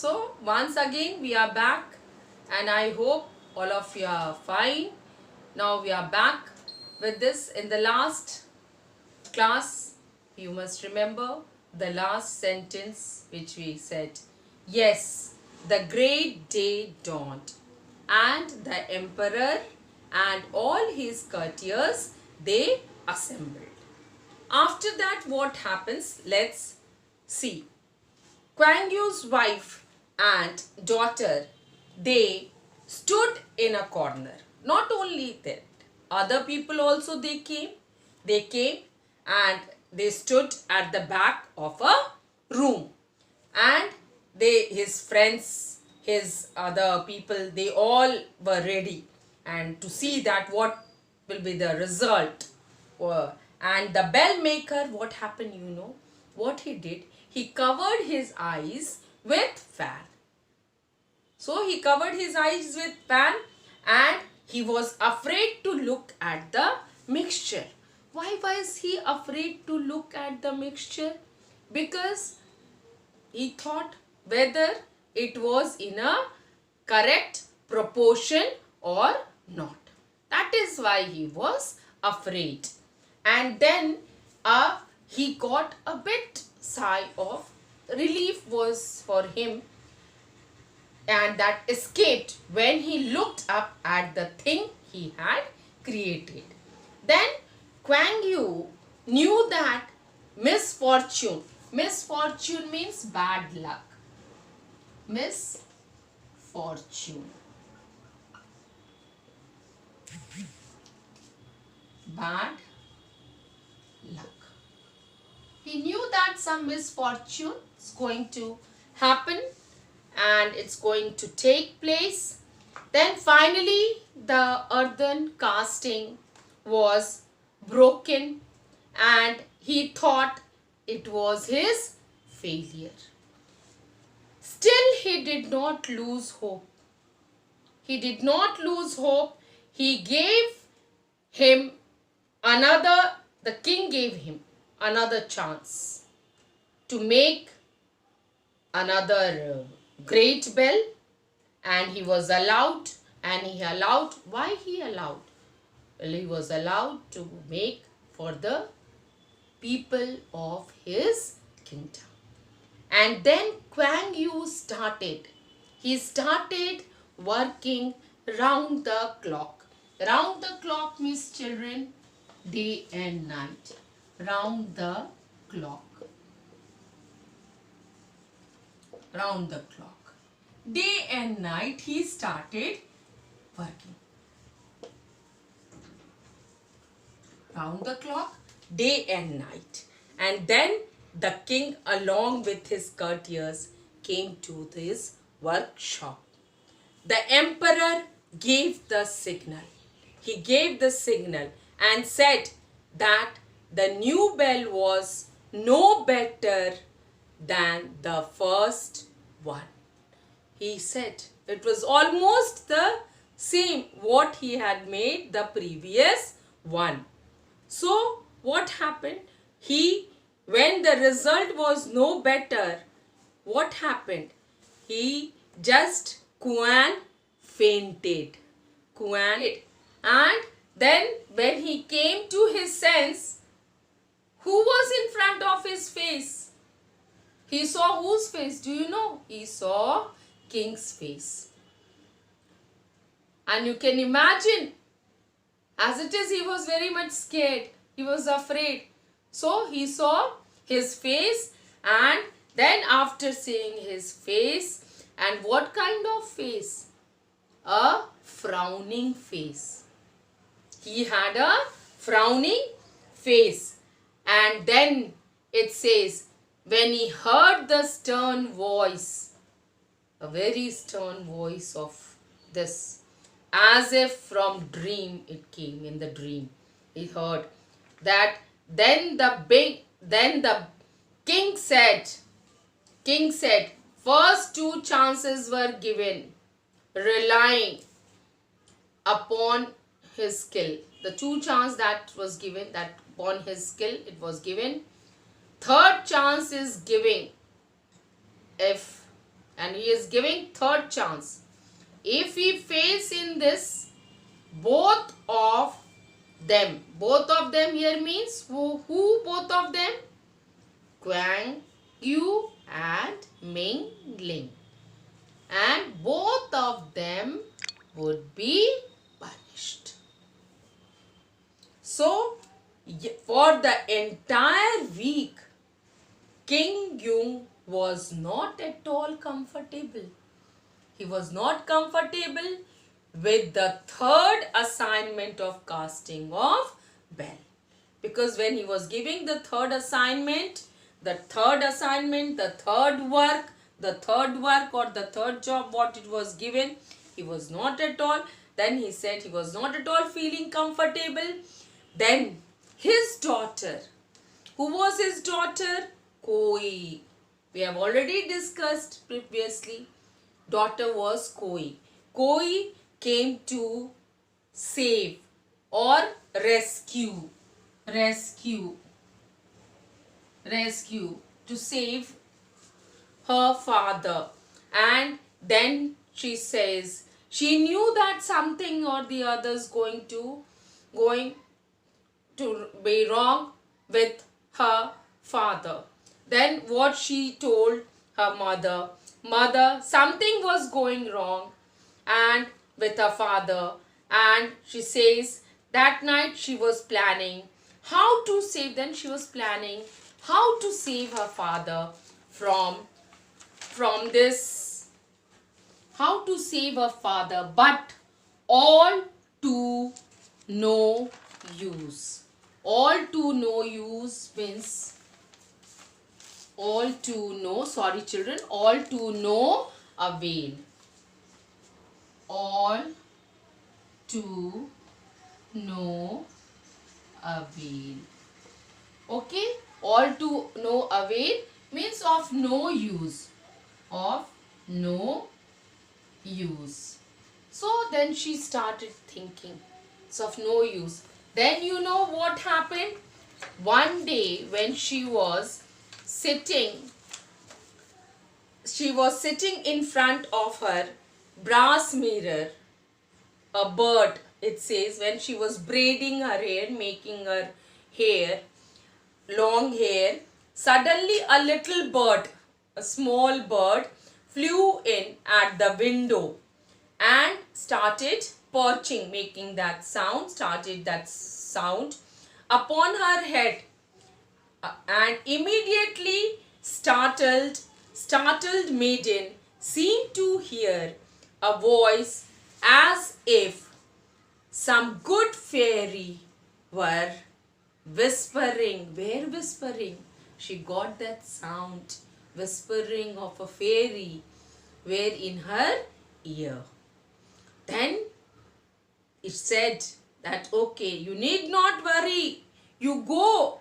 So once again we are back, and I hope all of you are fine. Now we are back with this. In the last class, you must remember the last sentence which we said. Yes, the great day dawned, and the emperor and all his courtiers, they assembled. After that, what happens? Let's see. Kuang Yu's wife and daughter, they stood in a corner. Not only that, other people also they came. They came and they stood at the back of a room. And his friends, his other people, they all were ready and to see that what will be the result. And the bell maker, what happened, what he did? He covered his eyes with fan. So he covered his eyes with fan and he was afraid to look at the mixture. Why was he afraid to look at the mixture? Because he thought whether it was in a correct proportion or not. That is why he was afraid. And then he got a bit sigh of relief was for him, and that escaped when he looked up at the thing he had created. Then Kuang Yu knew that misfortune means bad luck. Misfortune. Bad luck. He knew that some misfortune is going to happen and it's going to take place. Then finally the earthen casting was broken and he thought it was his failure. Still he did not lose hope. He did not lose hope. He gave him the king gave him another chance to make another great bell, and he was allowed, why he allowed? Well, he was allowed to make for the people of his kingdom. And then Kuang Yu started. He started working round the clock. Round the clock means, children, day and night. Round the clock. Round the clock. Day and night he started working. Round the clock, day and night. And then the king along with his courtiers came to his workshop. The emperor gave the signal. He gave the signal and said that the new bell was no better than the first one. He said it was almost the same what he had made the previous one. So what happened? When the result was no better, what happened? Kuan fainted. And then when he came to his sense, who was in front of his face? He saw whose face? Do you know? He saw king's face. And you can imagine, as it is, he was very much scared. He was afraid. So he saw his face, and then after seeing his face, and what kind of face? A frowning face. He had a frowning face. And then it says, when he heard the stern voice, a very stern voice of this, as if from dream it came, in the dream. He heard that then the king said, first 2 chances were given, relying upon his skill. The 2 chance that was given, that upon his skill it was given. 3rd chance is giving if and he is giving third chance. If he fails in this, both of them here means who both of them? Guan Yu and Ming Ling. And both of them would be punished. So, for the entire week, King Yung was not at all comfortable. He was not comfortable with the third assignment of casting of bell. Because when he was giving the third assignment, the third work or the third job, what it was given, he was not at all. Then he said he was not at all feeling comfortable. Then his daughter, who was his daughter? Koi. We have already discussed previously. Daughter was Koi. Koi came to save or rescue to save her father. And then she says she knew that something or the other is going to be wrong with her father. Then what she told her mother, something was going wrong and with her father, and she says that night she was planning how to save her father from this, how to save her father, but all to no use. All to no use means all to no avail. All to no avail. Okay, all to no avail means of no use. So then she started thinking it's of no use. Then you know what happened? One day when she was sitting in front of her brass mirror, a bird, it says, when she was braiding her hair, making her hair, long hair, suddenly a little bird, a small bird, flew in at the window and started perching, making that sound, upon her head, and immediately startled maiden seemed to hear a voice as if some good fairy were whispering. Where whispering? She got that sound, whispering of a fairy, were in her ear. Then it said that, okay, you need not worry. You go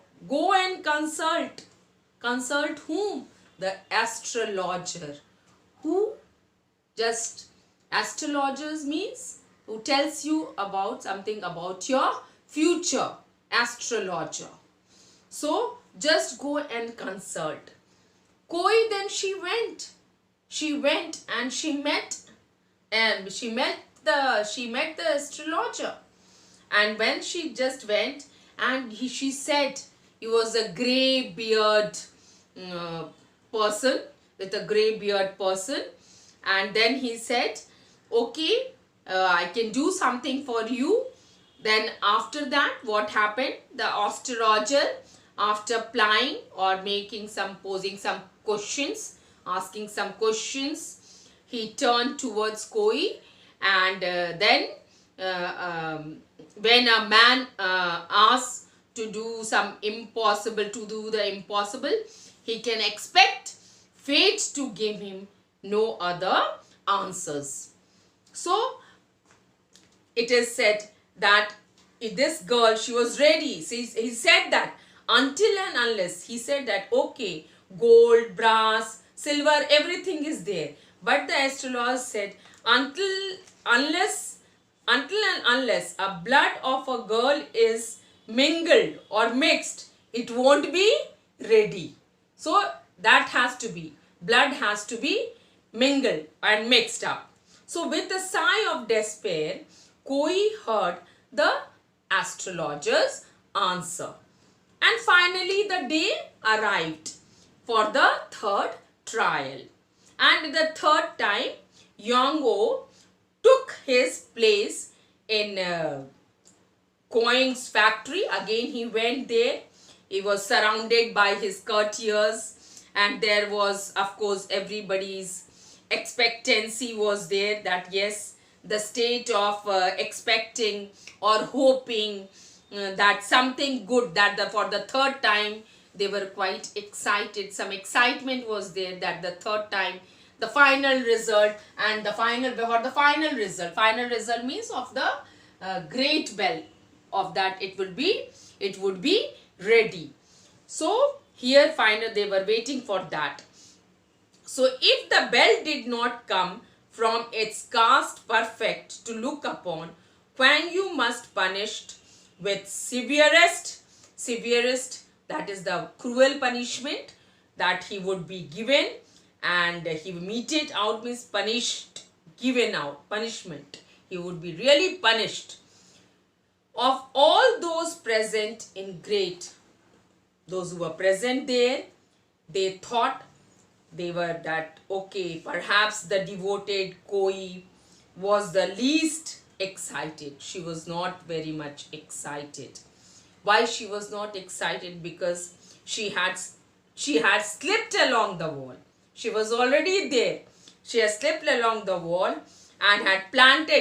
and consult. Consult whom? The astrologer. Who? Just astrologers means who tells you about something about your future. Astrologer. So just go and consult. Koi, then she went and she met the astrologer. And when she just went, and she said he was a grey beard person, with a grey beard person. And then he said, okay, I can do something for you. Then after that, what happened? The astrologer, after plying or posing some questions, asking some questions, he turned towards Koi. And then when a man asks to do the impossible, he can expect fate to give him no other answers. So it is said that this girl, she was ready. He said that until and unless, he said that, okay, gold, brass, silver, everything is there. But the astrologer said, until and unless a blood of a girl is mingled or mixed, it won't be ready. So that has to be, blood has to be mingled and mixed up. So with a sigh of despair, Koi heard the astrologer's answer. And finally the day arrived for the third trial. And the third time, Yongo took his place in Koing's factory. Again he went there. He was surrounded by his courtiers, and there was, of course, everybody's expectancy was there, that yes, the state of expecting or hoping that something good, that for the third time they were quite excited. Some excitement was there that the third time the final result, and the final result means of the great bell of that, it would be ready. So here final they were waiting for that. So if the bell did not come from its cast perfect to look upon, Kuan Yu must punished with severest, that is the cruel punishment that he would be given, and he would mete it out means punished, given out, punishment. He would be really punished. Of all those present in great, those who were present there, they thought, they were that, okay, perhaps the devoted Koi was the least excited. She was not very much excited. Why she was not excited? Because she had slipped along the wall. She was already there. She had slipped along the wall and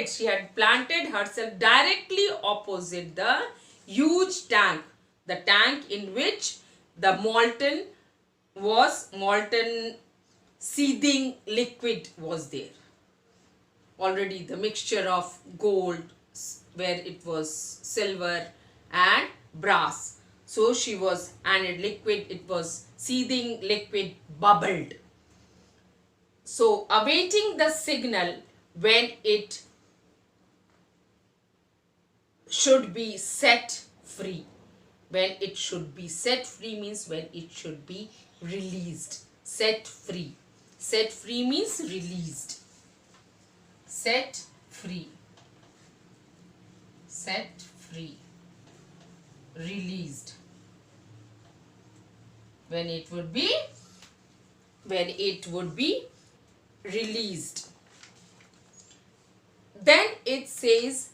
she had planted herself directly opposite the huge tank, the tank in which the molten seething liquid was there. Already the mixture of gold, where it was silver and brass. So she was, and it was seething liquid, bubbled. So awaiting the signal when it should be set free. When it should be set free means when it should be released. Set free. Set free means released. Set free. Set free. Released. When it would be released. Then it says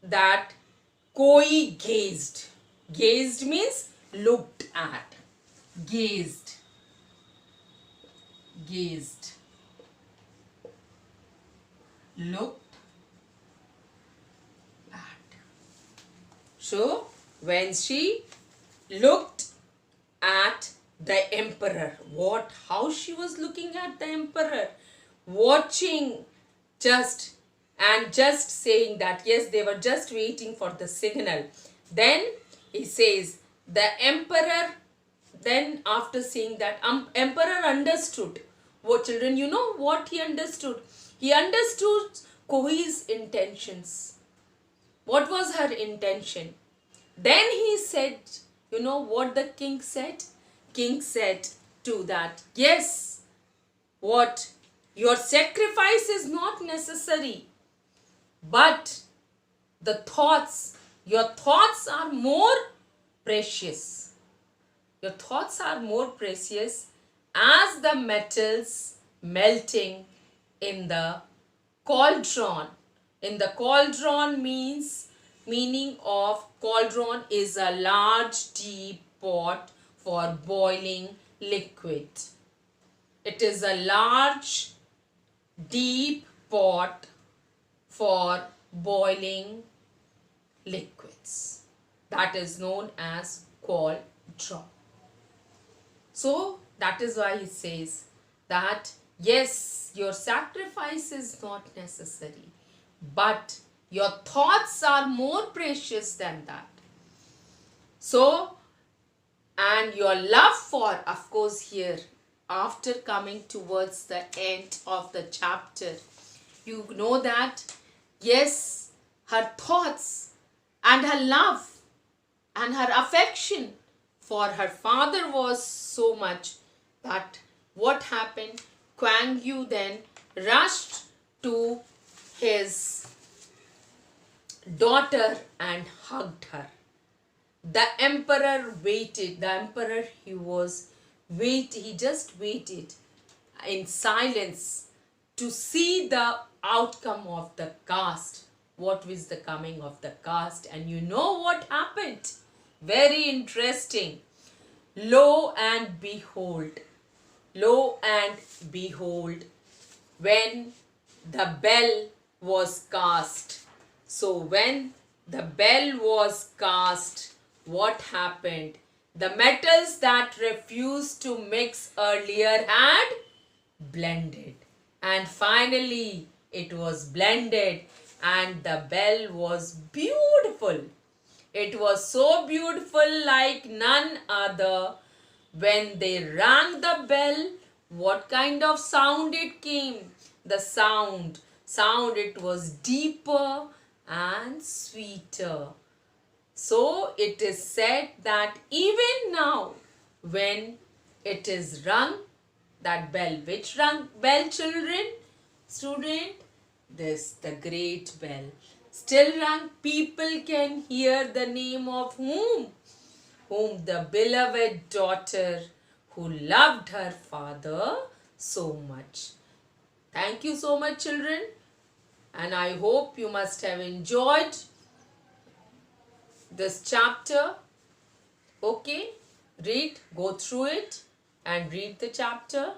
that Koi gazed. Gazed means looked at. Gazed. Gazed. Looked at. So when she looked at the emperor, how she was looking at the emperor, watching just saying that yes, they were just waiting for the signal. Then he says the emperor, then after saying that, emperor understood. What, children, you know what he understood? He understood Koi's intentions. What was her intention? Then he said, you know what the king said? King said to that, yes, what? Your sacrifice is not necessary, but your thoughts are more precious. Your thoughts are more precious as the metals melting in the cauldron. In the cauldron meaning of cauldron is a large deep pot for boiling liquid. It is a large deep pot for boiling liquids. That is known as cauldron. So that is why he says that yes, your sacrifice is not necessary, but your thoughts are more precious than that. So, and your love for, of course, here, after coming towards the end of the chapter, you know that, yes, her thoughts and her love and her affection for her father was so much that what happened? Kuan Yu then rushed to his daughter and hugged her. The emperor waited. The emperor, he just waited in silence to see the outcome of the cast. What was the coming of the cast? And you know what happened? Very interesting. Lo and behold, when the bell was cast. So when the bell was cast, what happened? The metals that refused to mix earlier had blended. And finally, it was blended and the bell was beautiful. It was so beautiful like none other. When they rang the bell, what kind of sound it came? The sound, it was deeper and sweeter. So it is said that even now, when it is rung, that bell, which rung bell, children, student? This, the great bell. Still rung, people can hear the name of whom? The beloved daughter who loved her father so much. Thank you so much, children, and I hope you must have enjoyed this chapter. Okay, go through it and read the chapter.